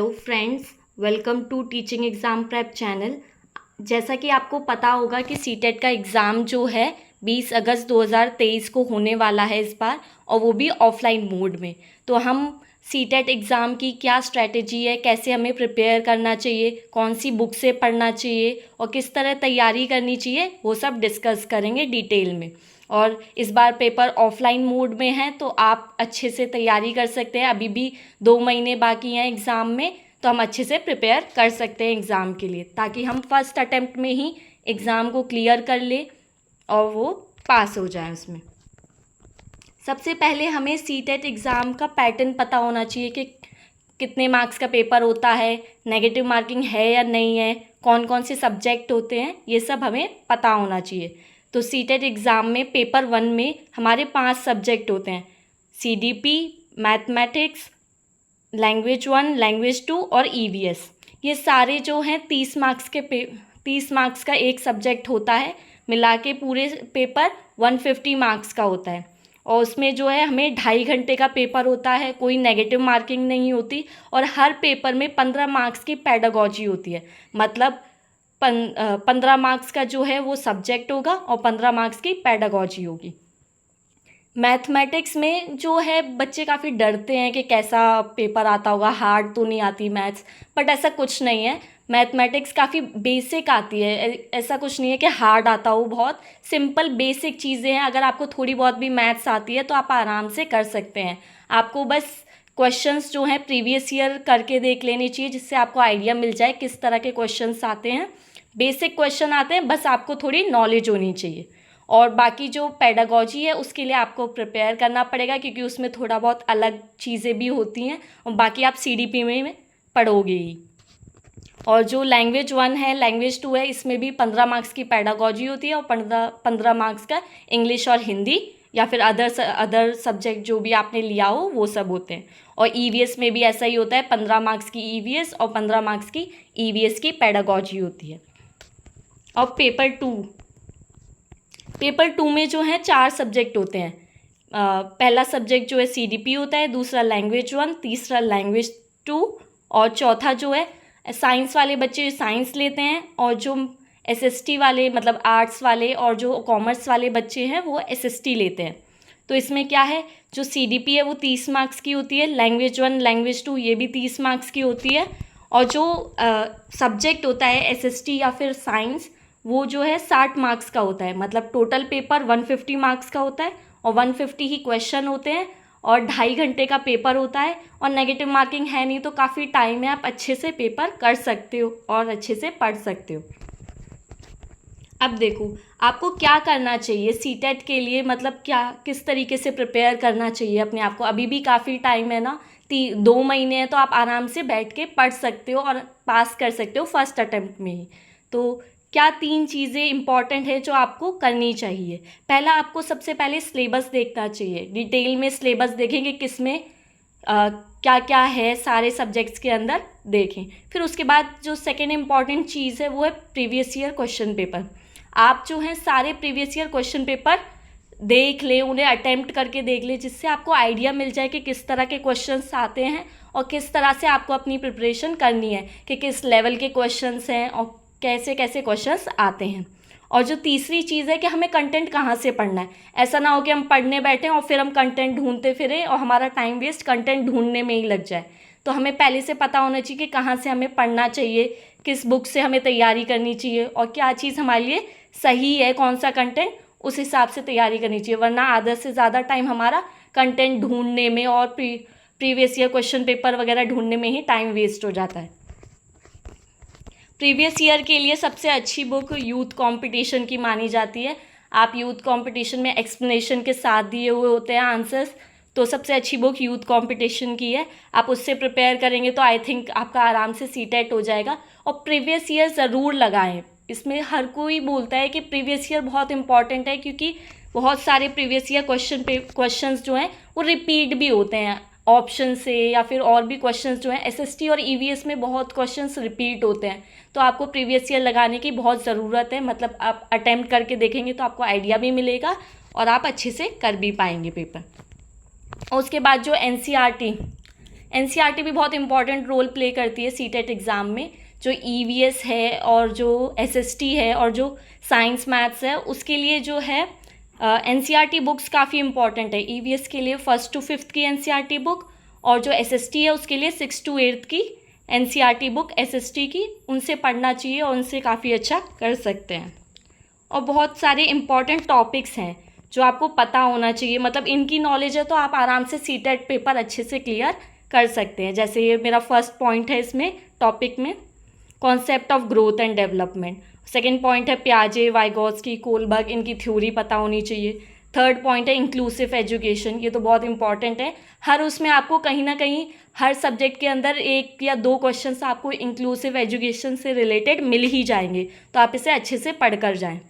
Hello friends, welcome to teaching exam prep channel. जैसा कि आपको पता होगा कि सीटेट का एग्ज़ाम जो है 20 अगस्त 2023 को होने वाला है इस बार, और वो भी ऑफलाइन मोड में। तो हम सीटेट एग्ज़ाम की क्या स्ट्रैटेजी है, कैसे हमें प्रिपेयर करना चाहिए, कौन सी बुक से पढ़ना चाहिए और किस तरह तैयारी करनी चाहिए, वो सब डिस्कस करेंगे डिटेल में। और इस बार पेपर ऑफलाइन मोड में है तो आप अच्छे से तैयारी कर सकते हैं। अभी भी 2 महीने बाकी हैं एग्ज़ाम में, तो हम अच्छे से प्रिपेयर कर सकते हैं एग्ज़ाम के लिए, ताकि हम फर्स्ट अटेम्प्ट में ही एग्ज़ाम को क्लियर कर लें और वो पास हो जाए उसमें। सबसे पहले हमें सीटेट एग्ज़ाम का पैटर्न पता होना चाहिए कि कितने मार्क्स का पेपर होता है, नेगेटिव मार्किंग है या नहीं है, कौन कौन से सब्जेक्ट होते हैं, ये सब हमें पता होना चाहिए। तो सीटेट एग्ज़ाम में पेपर 1 में हमारे 5 सब्जेक्ट होते हैं: CDP, मैथमेटिक्स, लैंग्वेज 1, लैंग्वेज 2 और EVS। ये सारे जो हैं 30 मार्क्स का एक सब्जेक्ट होता है। मिला के पूरे पेपर 150 मार्क्स का होता है, और उसमें जो है हमें 2.5 घंटे का पेपर होता है, कोई नेगेटिव मार्किंग नहीं होती। और हर पेपर में 15 मार्क्स की पेडागॉजी होती है, मतलब 15 मार्क्स का जो है वो सब्जेक्ट होगा और 15 मार्क्स की पेडागॉजी होगी। मैथमेटिक्स में जो है बच्चे काफ़ी डरते हैं कि कैसा पेपर आता होगा, हार्ड तो नहीं आती मैथ्स, बट ऐसा कुछ नहीं है। मैथमेटिक्स काफ़ी बेसिक आती है, ऐसा कुछ नहीं है कि हार्ड आता हो। बहुत सिंपल बेसिक चीज़ें हैं। अगर आपको थोड़ी बहुत भी मैथ्स आती है तो आप आराम से कर सकते हैं। आपको बस क्वेश्चंस जो हैं प्रीवियस ईयर करके देख लेनी चाहिए, जिससे आपको आइडिया मिल जाए किस तरह के क्वेश्चंस आते हैं। बेसिक क्वेश्चन आते हैं, बस आपको थोड़ी नॉलेज होनी चाहिए। और बाकी जो पेडागॉजी है उसके लिए आपको प्रिपेयर करना पड़ेगा, क्योंकि उसमें थोड़ा बहुत अलग चीज़ें भी होती हैं, और बाकी आप CDP में पढ़ोगे ही। और जो लैंग्वेज 1 है, लैंग्वेज 2 है, इसमें भी 15 मार्क्स की पेडागॉजी होती है और 15 मार्क्स का इंग्लिश और हिंदी या फिर अदर सब्जेक्ट जो भी आपने लिया हो वो सब होते हैं। और EVS में भी ऐसा ही होता है, 15 मार्क्स की EVS और 15 मार्क्स की EVS की पेडागॉजी होती है। और पेपर 2 में जो है 4 सब्जेक्ट होते हैं। पहला सब्जेक्ट जो है CDP होता है, दूसरा लैंग्वेज 1, तीसरा लैंग्वेज 2, और चौथा जो है साइंस वाले बच्चे साइंस लेते हैं, और जो SST वाले मतलब आर्ट्स वाले और जो कॉमर्स वाले बच्चे हैं वो SST लेते हैं। तो इसमें क्या है, जो CDP है वो 30 मार्क्स की होती है, लैंग्वेज 1, लैंग्वेज 2 ये भी 30 मार्क्स की होती है, और जो सब्जेक्ट होता है SST या फिर साइंस वो जो है 60 मार्क्स का होता है। मतलब टोटल पेपर 150 मार्क्स का होता है और 150 ही क्वेश्चन होते हैं, और 2.5 घंटे का पेपर होता है, और नेगेटिव मार्किंग है नहीं, तो काफ़ी टाइम है, आप अच्छे से पेपर कर सकते हो और अच्छे से पढ़ सकते हो। अब देखो आपको क्या करना चाहिए सीटेट के लिए, मतलब क्या किस तरीके से प्रिपेयर करना चाहिए अपने आप को। अभी भी काफ़ी टाइम है ना, 2 महीने हैं, तो आप आराम से बैठ के पढ़ सकते हो और पास कर सकते हो फर्स्ट अटेम्प्ट में ही। तो क्या 3 चीज़ें इंपॉर्टेंट है जो आपको करनी चाहिए। पहला, आपको सबसे पहले सिलेबस देखना चाहिए। डिटेल में सिलेबस देखें कि किस में क्या क्या है, सारे सब्जेक्ट्स के अंदर देखें। फिर उसके बाद जो सेकेंड इम्पॉर्टेंट चीज़ है वो है प्रीवियस ईयर क्वेश्चन पेपर। आप जो है सारे प्रीवियस ईयर क्वेश्चन पेपर देख ले, उन्हें अटेम्प्ट करके देख ले, जिससे आपको आइडिया मिल जाए कि किस तरह के क्वेश्चंस आते हैं और किस तरह से आपको अपनी प्रिपरेशन करनी है, कि किस लेवल के क्वेश्चंस हैं और कैसे कैसे क्वेश्चंस आते हैं। और जो तीसरी चीज़ है कि हमें कंटेंट कहाँ से पढ़ना है। ऐसा ना हो कि हम पढ़ने बैठें और फिर हम कंटेंट ढूंढते फिरें और हमारा टाइम वेस्ट कंटेंट ढूंढने में ही लग जाए। तो हमें पहले से पता होना चाहिए कि कहाँ से हमें पढ़ना चाहिए, किस बुक से हमें तैयारी करनी चाहिए और क्या चीज़ हमारे लिए सही है, कौन सा कंटेंट, उस हिसाब से तैयारी करनी चाहिए। वरना आधा से ज़्यादा टाइम हमारा कंटेंट ढूंढने में और प्रीवियस ईयर क्वेश्चन पेपर वगैरह ढूंढने में ही टाइम वेस्ट हो जाता है। प्रीवियस ईयर के लिए सबसे अच्छी बुक यूथ कंपटीशन की मानी जाती है। आप यूथ कंपटीशन में एक्सप्लेनेशन के साथ दिए हुए होते हैं आंसर्स, तो सबसे अच्छी बुक यूथ कंपटीशन की है। आप उससे प्रिपेयर करेंगे तो आई थिंक आपका आराम से सीटेट हो जाएगा। और प्रीवियस ईयर ज़रूर लगाएं। इसमें हर कोई बोलता है कि प्रीवियस ईयर बहुत इंपॉर्टेंट है, क्योंकि बहुत सारे प्रीवियस ईयर क्वेश्चंस जो हैं वो रिपीट भी होते हैं ऑप्शन से, या फिर और भी क्वेश्चंस जो हैं SST और EVS में बहुत क्वेश्चंस रिपीट होते हैं। तो आपको प्रीवियस ईयर लगाने की बहुत ज़रूरत है। मतलब आप अटेम्प्ट करके देखेंगे तो आपको आइडिया भी मिलेगा और आप अच्छे से कर भी पाएंगे पेपर। और उसके बाद जो NCERT एनसीईआरटी भी बहुत इंपॉर्टेंट रोल प्ले करती है सीटेट एग्ज़ाम में। जो ईवीएस है और जो एसएसटी है और जो साइंस मैथ्स है उसके लिए जो है एनसीईआरटी बुक्स काफ़ी इंपॉर्टेंट है। ईवीएस के लिए 1st to 5th की एनसीईआरटी बुक और जो एसएसटी है उसके लिए 6th to 8th की एनसीईआरटी बुक एसएसटी की, उनसे पढ़ना चाहिए और उनसे काफ़ी अच्छा कर सकते हैं। और बहुत सारे इंपॉर्टेंट टॉपिक्स हैं जो आपको पता होना चाहिए, मतलब इनकी नॉलेज है तो आप आराम से सीटेट पेपर अच्छे से क्लियर कर सकते हैं। जैसे ये मेरा फर्स्ट पॉइंट है इसमें टॉपिक में, concept of growth and development. Second point है पियाजे, वाइगोत्स्की, कोलबर्ग, इनकी थ्योरी पता होनी चाहिए। थर्ड पॉइंट है इंक्लूसिव एजुकेशन, ये तो बहुत इंपॉर्टेंट है। हर उसमें आपको कहीं ना कहीं हर सब्जेक्ट के अंदर 1 या 2 क्वेश्चंस आपको इंक्लूसिव एजुकेशन से रिलेटेड मिल ही जाएंगे, तो आप इसे अच्छे से पढ़ कर जाएँ।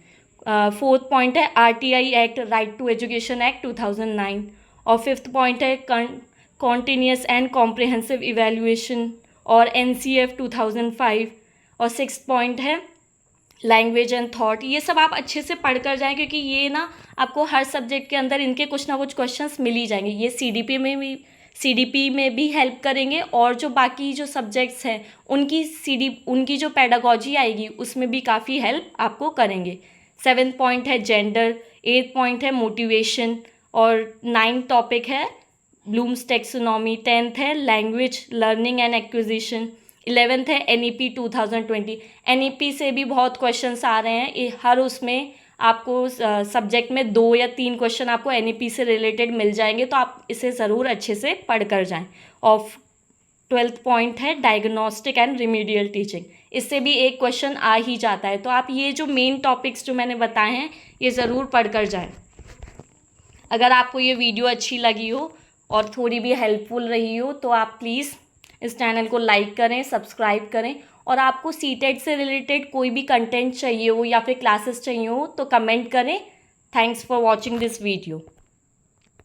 फोर्थ पॉइंट है RTI act, right to education act 2009। और फिफ्थ पॉइंट है कॉन्टीन्यूस एंड कॉम्प्रिहेंसिव इवेल्युएशन और एनसीएफ 2005। और सिक्स्थ पॉइंट है लैंग्वेज एंड थॉट। ये सब आप अच्छे से पढ़ कर जाएँ क्योंकि ये ना आपको हर सब्जेक्ट के अंदर इनके कुछ ना कुछ क्वेश्चंस मिल ही जाएंगे। ये सीडीपी में भी हेल्प करेंगे और जो बाकी जो सब्जेक्ट्स हैं उनकी जो पेडागॉजी आएगी उसमें भी काफ़ी हेल्प आपको करेंगे। 7th पॉइंट है जेंडर, 8th पॉइंट है मोटिवेशन और 9th टॉपिक है ब्लूम्स टैक्सोनॉमी। 10th है language learning and acquisition. 11th है एनईपी 2020। एनईपी से भी बहुत क्वेश्चंस आ रहे हैं, हर उसमें आपको सब्जेक्ट में 2 या 3 क्वेश्चन आपको एनईपी से रिलेटेड मिल जाएंगे, तो आप इसे ज़रूर अच्छे से पढ़ कर जाएँ। और 12th पॉइंट है डायग्नोस्टिक एंड रिमीडियल टीचिंग, इससे भी एक क्वेश्चन आ ही जाता है। तो आप ये जो मेन टॉपिक्स जो मैंने बताए हैं ये ज़रूर पढ़ कर जाएँ। अगर आपको ये वीडियो अच्छी लगी हो और थोड़ी भी हेल्पफुल रही हो तो आप प्लीज़ इस चैनल को लाइक करें, सब्सक्राइब करें। और आपको सीटेट से रिलेटेड कोई भी कंटेंट चाहिए हो या फिर क्लासेस चाहिए हो तो कमेंट करें। Thanks for watching this video.